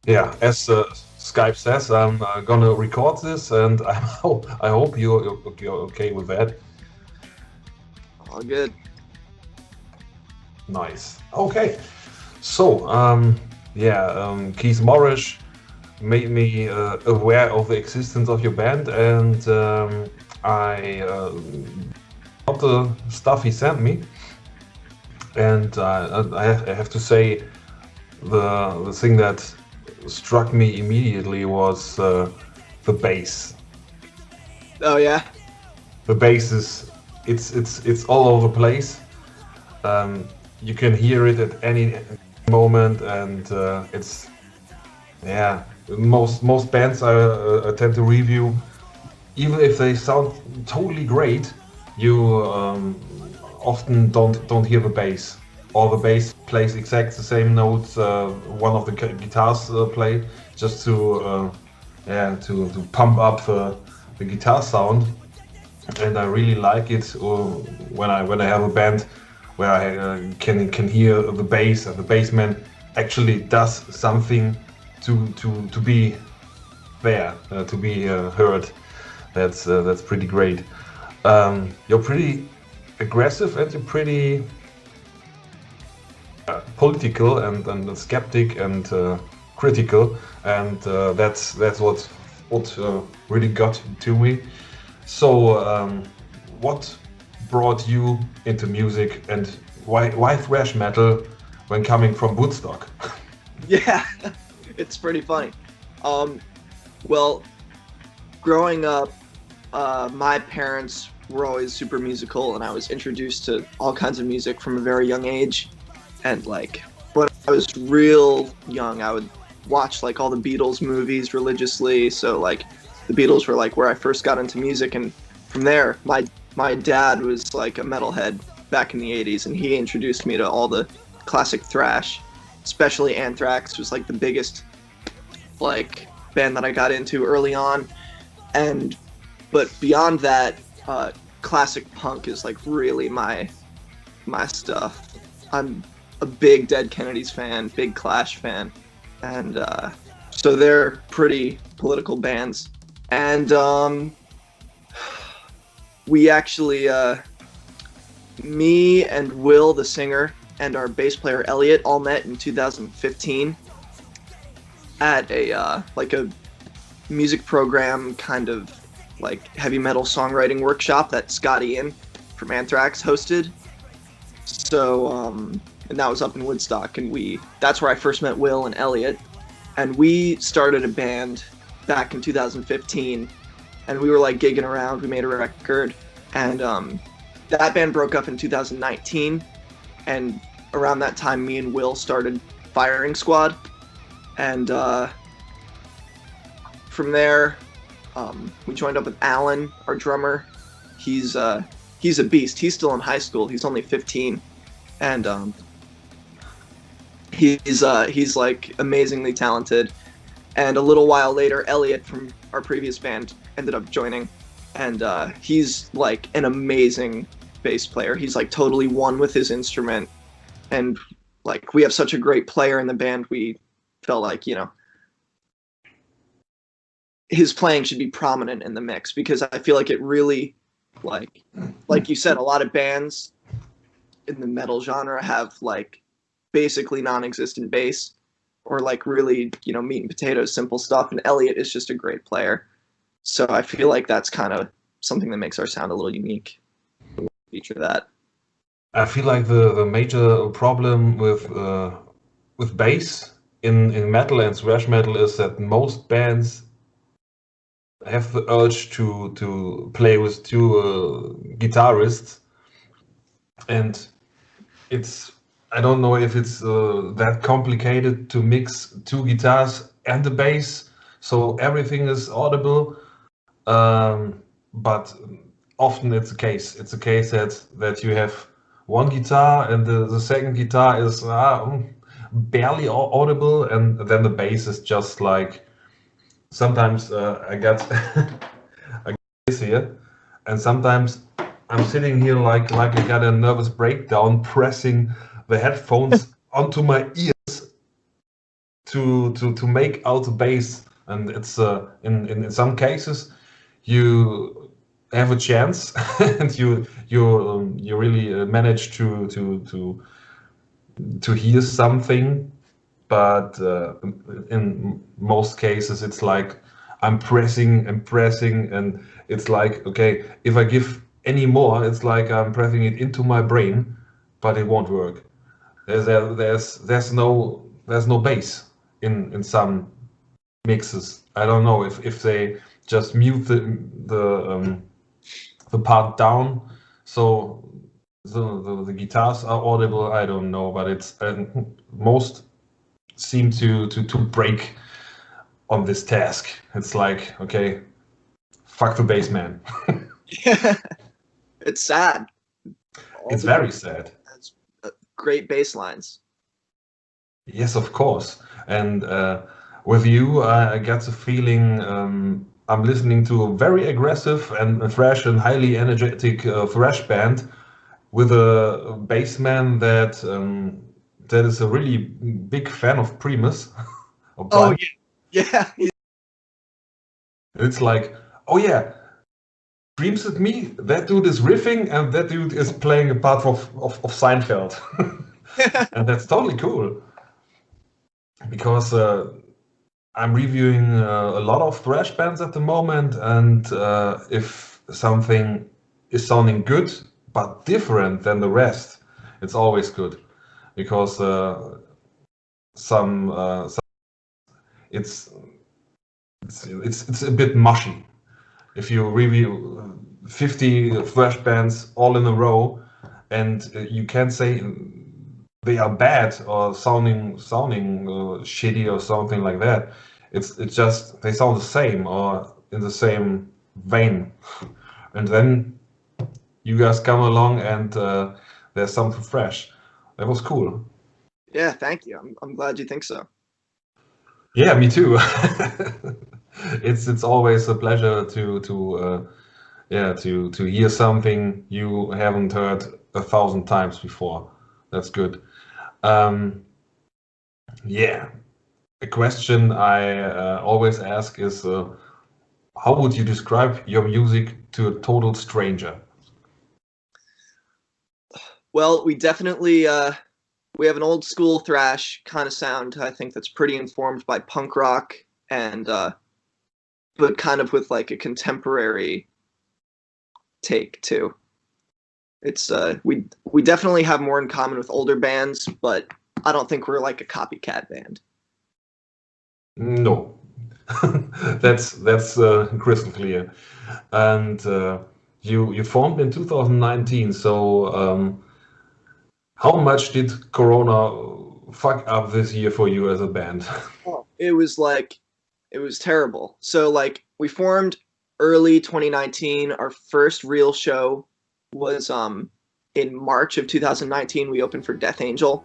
Yeah, as Skype says, I'm gonna record this, and I hope you're okay with that. All good. Nice. Okay. So, Keith Morris made me aware of the existence of your band, and I got the stuff he sent me, and I have to say the thing that struck me immediately was the bass. Oh yeah. The bass is it's all over the place. Um, you can hear it at any moment, and it's yeah. Most bands I tend to review, even if they sound totally great, you often don't hear the bass, or the bass plays exact the same notes one of the guitars play, just to pump up the guitar sound. And I really like it when I have a band where I can hear the bass, and the bassman actually does something to be there, to be heard. That's pretty great. You're pretty aggressive, and you're pretty political and skeptic and critical, and that's what really got to me. So, what brought you into music, and why thrash metal when coming from Woodstock? Yeah. It's pretty funny. Um, well, growing up, my parents were always super musical, and I was introduced to all kinds of music from a very young age. And like when I was real young, I would watch like all the Beatles movies religiously. So like the Beatles were like where I first got into music, and from there, my dad was like a metalhead back in the '80s, and he introduced me to all the classic thrash, especially Anthrax was like the biggest like band that I got into early on. And but beyond that, classic punk is like really my stuff. I'm a big Dead Kennedys fan, big Clash fan, and so they're pretty political bands. And we actually, me and Will, the singer, and our bass player Elliot all met in 2015 at a like a music program kind of like heavy metal songwriting workshop that Scott Ian from Anthrax hosted. So and that was up in Woodstock, and we that's where I first met Will and Elliot, and we started a band back in 2015, and we were like gigging around. We made a record, and that band broke up in 2019, and around that time, me and Will started Firing Squad, and from there, we joined up with Alan, our drummer. He's he's a beast. He's still in high school. He's only 15, and he's like amazingly talented. And a little while later, Elliot from our previous band ended up joining, and he's like an amazing bass player. He's like totally one with his instrument, and like we have such a great player in the band. We felt like his playing should be prominent in the mix, because I feel like it really like you said, a lot of bands in the metal genre have like basically non-existent bass, or like really meat and potatoes simple stuff, and Elliot is just a great player. So I feel like that's kind of something that makes our sound a little unique. Feature that. I feel like the major problem with bass in metal and thrash metal is that most bands have the urge to play with two guitarists, and it's I don't know if it's that complicated to mix two guitars and the bass, so everything is audible. But often it's the case. It's a case that you have one guitar, and the second guitar is barely audible, and then the bass is just like sometimes I got I got this here, and sometimes I'm sitting here like I got a nervous breakdown, pressing the headphones onto my ears to make out the bass, and it's in some cases you have a chance and you really manage to hear something, but in most cases it's like I'm pressing and pressing, and it's like, okay, if I give any more, it's like I'm pressing it into my brain, but it won't work. There's no bass in some mixes. I don't know if they just mute the part down, so the guitars are audible. I don't know, but it's most seem to break on this task. It's like, okay, fuck the bass man. Yeah, it's sad. It's very sad. Has great bass lines. Yes, of course. And with you, I get the feeling I'm listening to a very aggressive and thrash and highly energetic thrash band with a bassman that is a really big fan of Primus. Or Oh Prime. yeah, yeah. It's like, oh yeah, Dreams with me, that dude is riffing and that dude is playing a part of Seinfeld. And that's totally cool. Because I'm reviewing a lot of thrash bands at the moment, and if something is sounding good but different than the rest, it's always good. Because some it's it's a bit mushy. If you review 50 thrash bands all in a row, and you can't say they are bad or sounding shitty or something like that. It's just they sound the same or in the same vein, and then you guys come along and there's something fresh. That was cool. Yeah, thank you. I'm glad you think so. Yeah, me too. It's always a pleasure to hear something you haven't heard 1,000 times before. That's good. Um, yeah, a question I always ask is, how would you describe your music to a total stranger? Well, we definitely we have an old school thrash kind of sound. I think that's pretty informed by punk rock and but kind of with like a contemporary take too. It's we definitely have more in common with older bands, but I don't think we're like a copycat band. No, that's crystal clear. And you formed in 2019. So how much did Corona fuck up this year for you as a band? Oh, it was terrible. So like we formed early 2019. Our first real show was in March of 2019. We opened for Death Angel.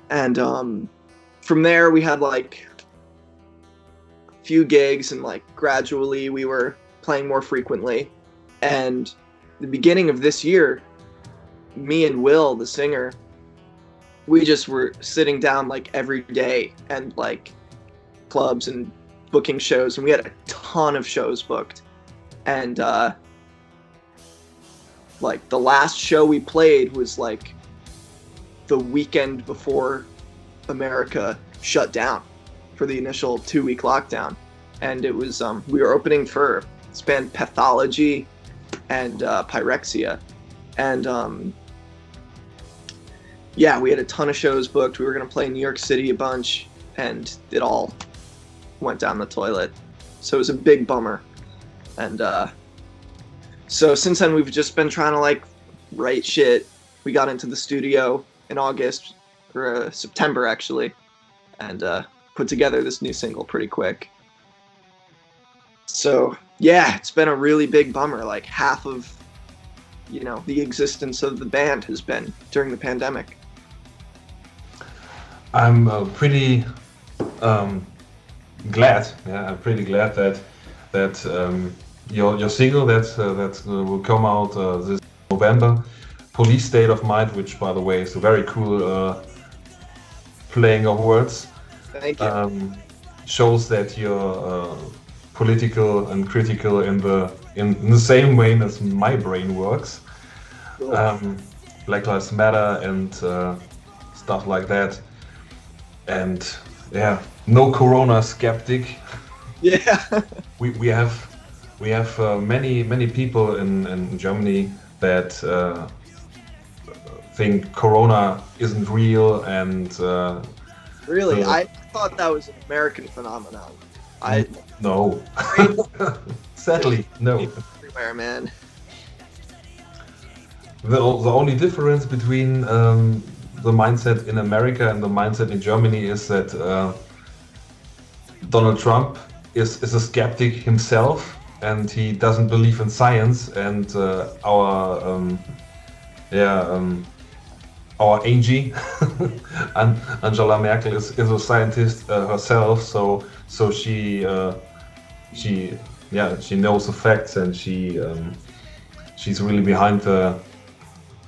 And from there we had like a few gigs, and like gradually we were playing more frequently. And the beginning of this year, me and Will, the singer, we just were sitting down like every day and like clubs and booking shows, and we had a ton of shows booked. And like the last show we played was like the weekend before America shut down for the initial 2-week lockdown. And it was we were opening for this band Pathology and Pyrexia. And yeah, we had a ton of shows booked. We were going to play in New York City a bunch, and it all went down the toilet. So it was a big bummer. And so since then, we've just been trying to like write shit. We got into the studio in August, or September actually, and put together this new single pretty quick. So yeah, it's been a really big bummer. Like half of, you know, the existence of the band has been during the pandemic. I'm pretty glad. Yeah, I'm pretty glad that your single that will come out this November, "Police State of Mind," which by the way is a very cool playing of words. Thank you. Shows that you're political and critical in the same way as my brain works. Cool. Black Lives Matter and stuff like that. And yeah, no Corona skeptic. Yeah. We have many people in Germany that think Corona isn't real and Really, the I thought that was an American phenomenon. I no. Great. Sadly, no. Everywhere, man. The only difference between the mindset in America and the mindset in Germany is that Donald Trump is a skeptic himself, and he doesn't believe in science. And our Angie, Angela Merkel, is a scientist herself. So she knows the facts, and she's really behind the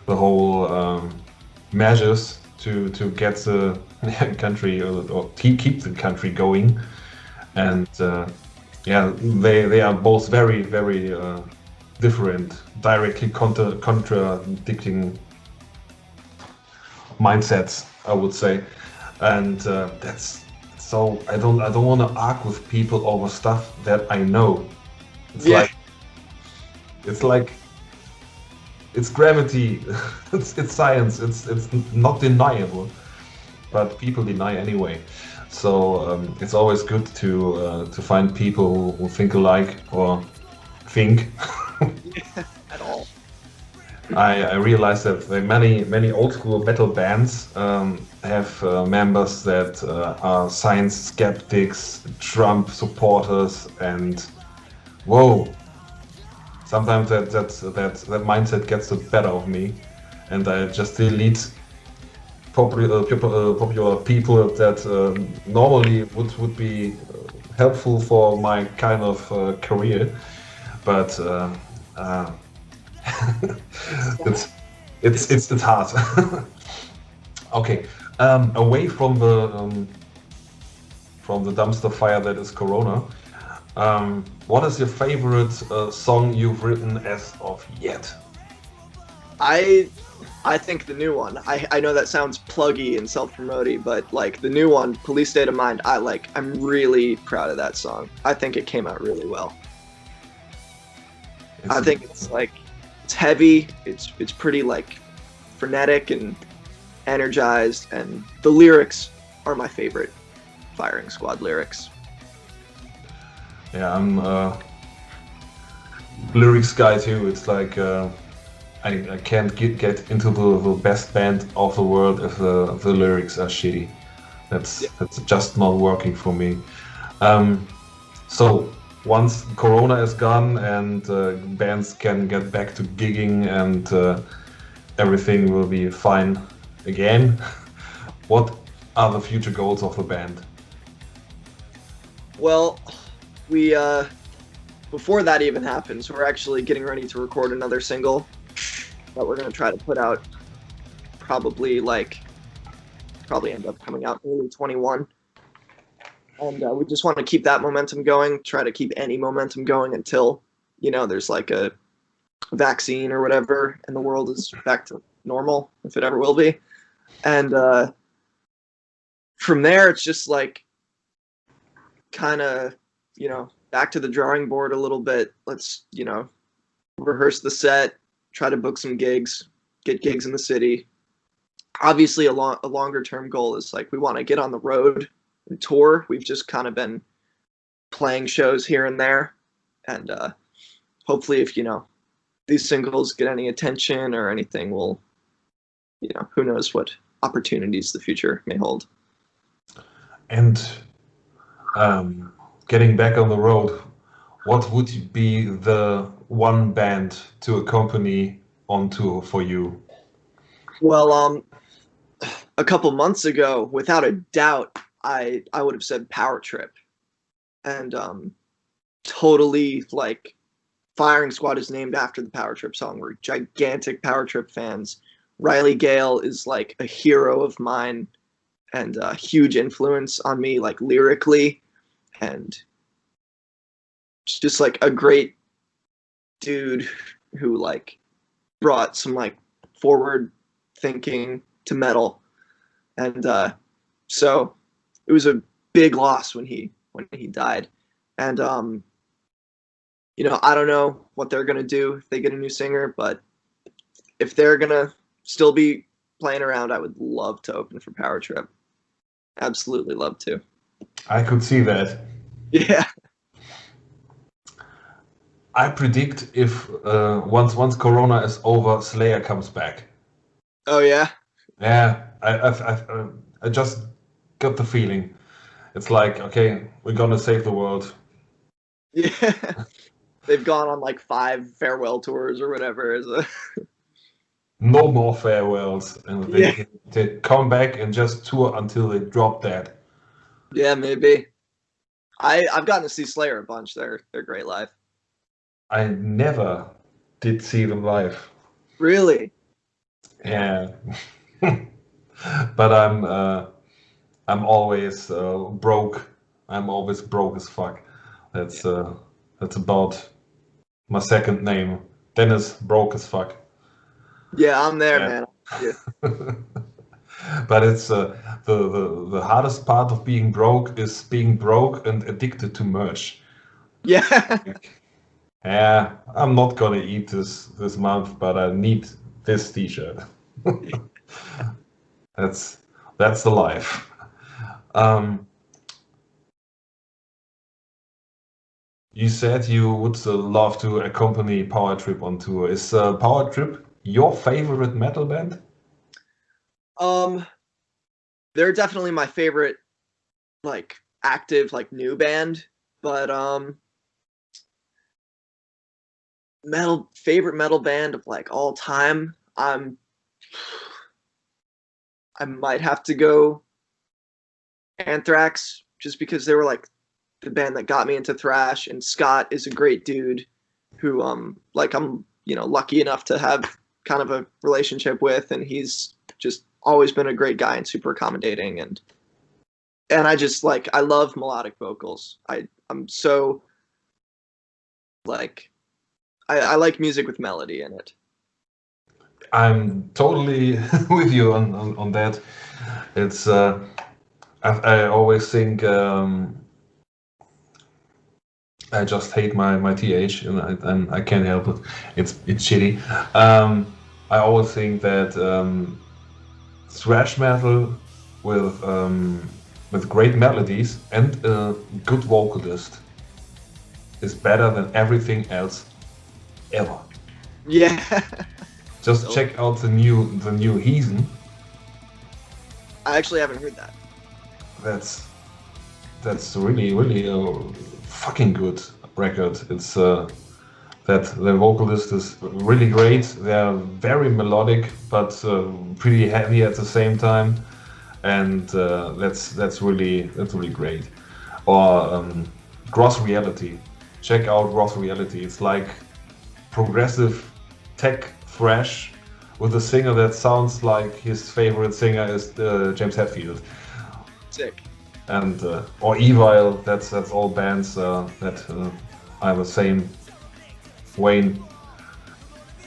whole measures to get the country or keep the country going. And they are both very different, directly contradicting mindsets, I would say. And that's so I don't want to argue with people over stuff that I know. It's Yeah. like it's gravity. It's science. It's not deniable, but people deny anyway. So it's always good to find people who think alike or think. At all. I realized that many old school metal bands have members that are science skeptics, Trump supporters, and whoa. Sometimes that mindset gets the better of me, and I just delete popular people that normally would be helpful for my kind of career, but it's it's hard. Okay, away from the dumpster fire that is Corona. What is your favorite song you've written as of yet? I think the new one. I know that sounds pluggy and self-promoty, but like the new one, Police State of Mind, I'm really proud of that song. I think it came out really well. I think it's heavy, it's pretty like frenetic and energized, and the lyrics are my favorite Firing Squad lyrics. Yeah, I'm lyrics guy too. It's like I can't get into the best band of the world if the lyrics are shitty. That's just not working for me. So once Corona is gone and bands can get back to gigging and everything will be fine again, what are the future goals of the band? Well, we before that even happens, we're actually getting ready to record another single that we're going to try to put out probably end up coming out early 21. And we just want to keep that momentum going, try to keep any momentum going until, there's like a vaccine or whatever and the world is back to normal, if it ever will be. And from there, it's just like kind of, back to the drawing board a little bit. Let's, rehearse the set, try to book some gigs, get gigs in the city. Obviously, a longer term goal is like we want to get on the road and tour. We've just kind of been playing shows here and there, and hopefully, if these singles get any attention or anything, we'll, who knows what opportunities the future may hold. And getting back on the road, what would be the one band to accompany on tour for you? Well, a couple months ago, without a doubt, I would have said Power Trip, and totally like Firing Squad is named after the Power Trip song. We're gigantic Power Trip fans. Riley Gale is like a hero of mine, and a huge influence on me, like lyrically, and just like a great dude who like brought some like forward thinking to metal. And so it was a big loss when he died. And you know, I don't know what they're gonna do if they get a new singer, but if they're gonna still be playing around, I would love to open for Power Trip. Absolutely love to. I could see that. Yeah. I predict if once Corona is over, Slayer comes back. Oh yeah. Yeah, I just got the feeling. It's like, okay, we're gonna save the world. Yeah. They've gone on like 5 farewell tours or whatever. No more farewells, and Yeah. they come back and just tour until they drop dead. Yeah, maybe. I've gotten to see Slayer a bunch. They're great live. I never did see them live. Really? Yeah, but I'm always broke. I'm always broke as fuck. That's about my second name. Dennis broke as fuck. Yeah, I'm there, Yeah. man. Yeah. But it's the hardest part of being broke is being broke and addicted to merch. Yeah. Yeah, I'm not gonna eat this month, but I need this T-shirt. That's the life. You said you would love to accompany Power Trip on tour. Is Power Trip your favorite metal band? They're definitely my favorite, like active, like new band. But favorite metal band of like all time. I might have to go Anthrax, just because they were like the band that got me into thrash, and Scott is a great dude who like I'm, you know, lucky enough to have kind of a relationship with, and he's just always been a great guy and super accommodating, and I just like, I love melodic vocals. I'm so like, I like music with melody in it. I'm totally with you on that. It's I always think I just hate my th and I can't help it. It's shitty. I always think that thrash metal with great melodies and a good vocalist is better than everything else ever. Yeah. Just check out the new Heathen. I actually haven't heard that. That's really a fucking good record. It's that the vocalist is really great. They're very melodic, but pretty heavy at the same time, and that's really great. Or Gross Reality. Check out Gross Reality. It's like progressive tech thrash with a singer that sounds like his favorite singer is James Hetfield. Sick. And or Evil. That's all bands that I have the same vein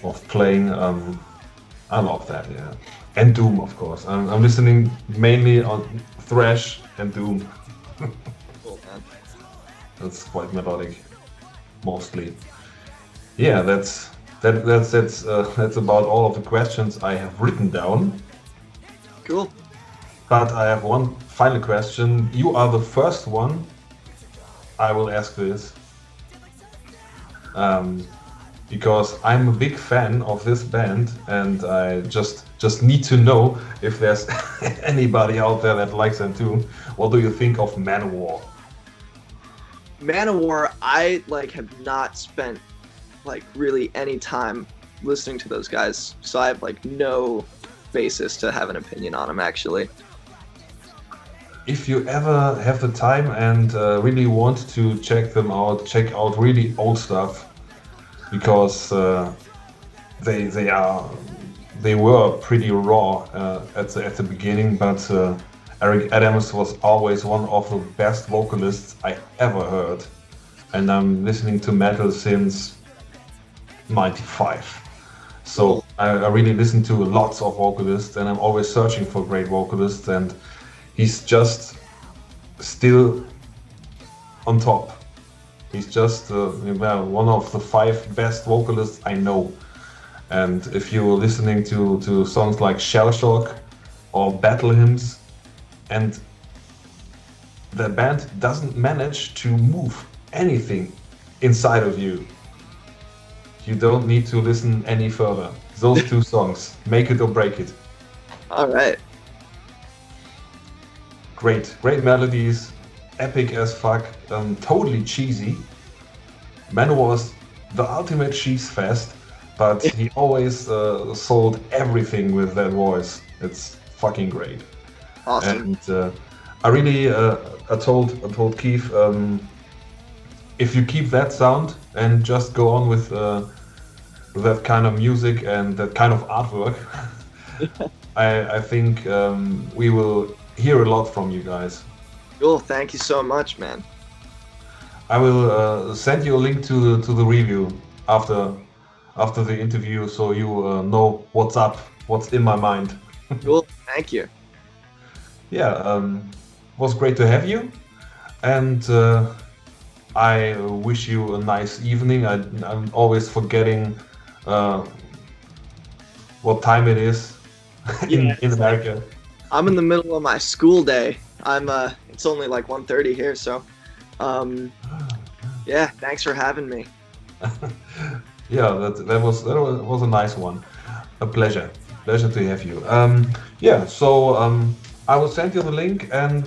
of playing. I love that, yeah. And Doom, of course. I'm listening mainly on thrash and Doom. Cool, man. That's quite melodic, mostly. Yeah, that's about all of the questions I have written down. Cool. But I have one final question. You are the first one I will ask this. Because I'm a big fan of this band, and I just need to know if there's anybody out there that likes them too. What do you think of Manowar? Manowar, I like have not spent like really any time listening to those guys, so I have like no basis to have an opinion on them actually. If you ever have the time and really want to check them out, check out really old stuff, because they were pretty raw at the beginning, but Eric Adams was always one of the best vocalists I ever heard, and I'm listening to metal since '95. Cool. So I really listen to lots of vocalists, and I'm always searching for great vocalists, and he's just still on top. He's just one of the 5 best vocalists I know. And if you're listening to songs like Shell Shock or Battle Hymns, and the band doesn't manage to move anything inside of you, you don't need to listen any further. Those 2 songs, make it or break it. All right. Great melodies, epic as fuck, totally cheesy. Manowar was the ultimate cheese fest, but he always sold everything with that voice. It's fucking great. Awesome. And I really, I told Keith, if you keep that sound and just go on with that kind of music and that kind of artwork, I think we will hear a lot from you guys. Cool. Thank you so much, man. I will send you a link to the review after the interview, so you know what's up, what's in my mind. Cool. Thank you. Yeah, was great to have you, and I wish you a nice evening. I'm always forgetting what time it is in America. I'm in the middle of my school day. It's only like 1:30 here, so yeah, thanks for having me. Yeah, that was a nice one. A pleasure to have you. Yeah, so I will send you the link, and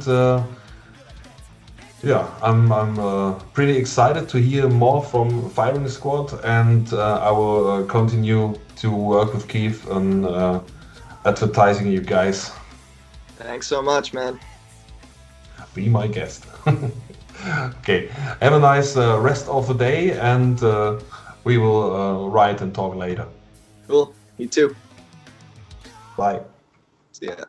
yeah, I'm pretty excited to hear more from Firing Squad, and I will continue to work with Keith on advertising you guys. Thanks so much, man. Be my guest. Okay, have a nice rest of the day, and we will write and talk later. Cool. You too. Bye. See ya.